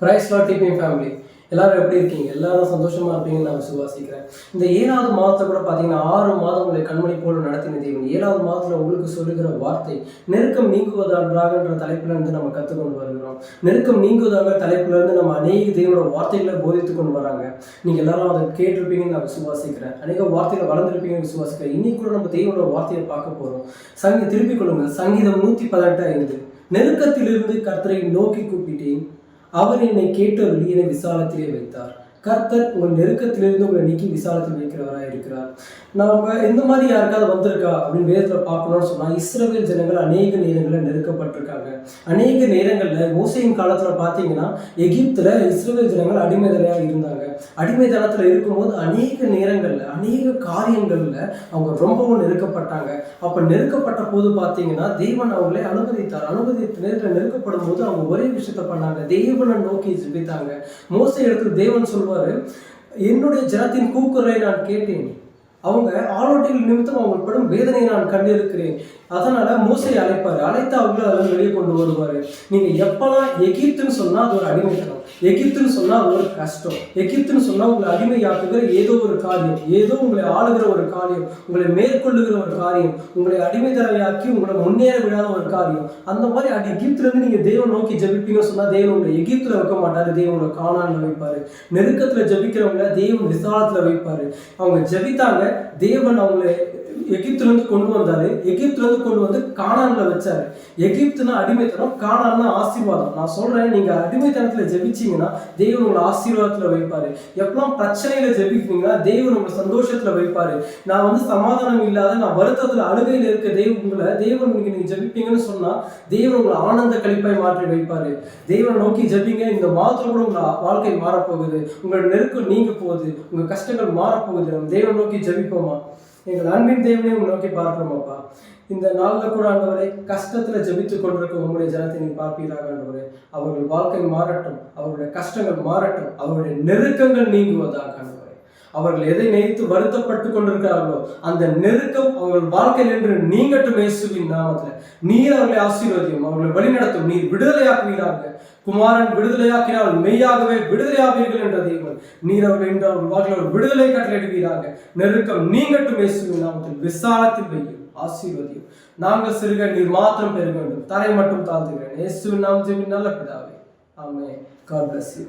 Price Lord dBm family எல்லாரும் எப்படி இருக்கீங்க? எல்லாரும் சந்தோஷமா இருப்பீங்கன்னு நான் விசுவாசிக்கிறேன். இந்த 7வது மாதத்தை கூட பார்த்தீங்கன்னா 6 மாதம் உங்களை கண்மணி போல நடத்தின தேவன் 7வது மாதத்தில் உங்களுக்கு சொல்லுகிற வார்த்தை நெருக்கம் நீங்குவதாகன்ற தலைப்புல இருந்து நம்ம கற்றுக்கொண்டு வருகிறோம். நெருக்கம் நீங்குவதாக தலைப்புல இருந்து நம்ம அநேக தேவனோட வார்த்தைகளை போதித்து கொண்டு வராங்க. நீங்கள் எல்லாரும் அதை கேட்டிருப்பீங்கன்னு நான் விசுவாசிக்கிறேன். அநேக வார்த்தைகளை வளர்ந்துருப்பீங்கன்னு விசுவாசிக்கிறேன். இன்னைக்கு கூட நம்ம தேவனோட வார்த்தையை பார்க்க போகிறோம். திருப்பிக் கொள்ளுங்க. சங்கீதம் 118:5. நெருக்கத்திலிருந்து கர்த்தரை நோக்கி கூப்பிட்டேன், அவர் என்னை கேட்டருளி என்னை விசாலத்திலே வைத்தார். கர்த்தர் உங்கள் நெருக்கத்திலிருந்து உங்களை நீக்கி விசாலத்தில் வைக்கிறவராக இருக்கிறார். நம்ம இந்த மாதிரி யாருக்காவது வந்திருக்கா அப்படின்னு வேதத்தில் பார்க்கணும்னு சொன்னால், இஸ்ரவேல் ஜனங்கள் அநேக நேரங்களில் நெருக்கப்பட்டிருக்காங்க. அநேக நேரங்களில் மோசையின் காலத்தில் பார்த்தீங்கன்னா எகிப்தில் இஸ்ரவேல் ஜனங்கள் அடிமைதலையாக இருந்தாங்க. அடிமைதளத்தில் இருக்கும்போது அநேக நேரங்களில் அநேக காரியங்களில் அவங்க ரொம்பவும் நெருக்கப்பட்டாங்க. அப்போ நெருக்கப்பட்ட போது பார்த்தீங்கன்னா தேவன் அவங்களை அனுமதித்தார். அனுமதித்த நேரத்தில் நெருக்கப்படும் போது அவங்க ஒரே விஷயத்த பண்ணாங்க, தேவனை நோக்கி ஜெபித்தாங்க. மோசை இடத்துல தேவன் சொல்வாரு, என்னுடைய ஜனத்தின் கூக்குரலை நான் கேட்டேன், அவங்க ஆளோட்டிகள் நிமித்தம் அவங்க படும் வேதனையை நான் கண்டிருக்கிறேன். அதனால மோசையை அழைப்பாரு. அழைத்து அவங்கள அதெல்லாம் வெளியே கொண்டு வருவாரு. நீங்க எப்பெல்லாம் எகிப்துன்னு சொன்னா அது ஒரு அடிமைத்தனம், எகிப்துன்னு சொன்னா அது ஒரு கஷ்டம், எகிப்துன்னு சொன்னா உங்களை அடிமையாக்குகிற ஏதோ ஒரு காரியம், ஏதோ உங்களை ஆளுகிற ஒரு காரியம், உங்களை மேற்கொள்ளுகிற ஒரு காரியம், உங்களை அடிமைத்தலையாக்கி உங்களை முன்னேற விடாத ஒரு காரியம், அந்த மாதிரி எகிப்துல இருந்து நீங்க தேவன் நோக்கி ஜெபிப்பீங்கன்னு சொன்னா தேவன் உங்களை எகிப்துல வைக்க மாட்டாரு, தேவன் உங்களை கானான்ல வைப்பாரு. நெருக்கத்துல ஜெபிக்கிறவங்கள தேவன் விசாலத்துல வைப்பாரு. அவங்க ஜெபித்தாங்க, தேவன் அவங்களை எகிப்துலேருந்து கொண்டு வந்தாரு. எகிப்துலேருந்து கொண்டு வந்து கானான்ல வச்சாரு. எகிப்துனா அடிமைத்தனம், கானான்னா ஆசீர்வாதம். நான் சொல்றேன், நீங்க அடிமைத்தனத்துல ஜெபிச்சீங்கன்னா தேவன் உங்களை ஆசீர்வாதத்துல வைப்பாரு. எப்பெல்லாம் பிரச்சனையில ஜெபிக்கிறீங்கன்னா தேவன் உங்களை சந்தோஷத்துல வைப்பாரு. நான் சமாதானம் இல்லாத, நான் வருத்தத்துல அழுகையில இருக்க தேவன் நீங்க ஜெபிப்பீங்கன்னு சொன்னா தேவன் உங்களை ஆனந்த கழிப்பாய் மாற்றி வைப்பாரு. தேவனை நோக்கி ஜெபிங்க. இந்த மாதத்துல கூட உங்க வாழ்க்கை மாறப்போகுது, உங்களோட நெருக்கம் நீங்க போகுது, உங்க கஷ்டங்கள் மாறப்போகுது. நம்ம தேவனை நோக்கி ஜெபிப்போமா? எங்கள் அன்பின் தேவனையும் உங்களை நோக்கி பார்க்கிறோமாப்பா. இந்த நாளில் கூட ஆண்டவரே, கஷ்டத்தில் ஜெபித்துக் கொண்டிருக்க உங்களுடைய ஜனத்தை நீ பார்ப்பீராக ஆண்டவரே. அவர்கள் வாழ்க்கை மாறட்டும், அவருடைய கஷ்டங்கள் மாறட்டும், அவருடைய நெருக்கங்கள் நீங்குவதாக ஆண்டவரே. அவர்கள் எதை நினைத்து வருத்தப்பட்டு கொண்டிருக்கிறார்களோ அந்த நெருக்கம் அவர்கள் வாழ்க்கை நின்று நீங்கட்டும். இயேசுவின் நாமத்தில் நீர் அவர்களை ஆசீர்வதியும், அவர்களை வழிநடத்தும். நீர் விடுதலையாக்குவீராக. குமாரன் விடுதலையாக்கினால் மெய்யாகவே விடுதலையாவீர்கள் என்ற தேவன் நீர் அவர்கள் என்று அவர்கள் வாழ்க்கையில் விடுதலை கட்டளையிடுவீராக. நெருக்கம் நீங்கட்டும். இயேசுவின் நாமத்தில் விசாலத்தில் வையும், ஆசீர்வதியும். நாங்கள் சிறுக, நீர் மாத்திரம் பெருக வேண்டும். தரை மட்டும் தாழ்த்துகிறேன். இயேசுவின் நாமத்தில் நல்ல பிதாவே, ஆமென். God bless you.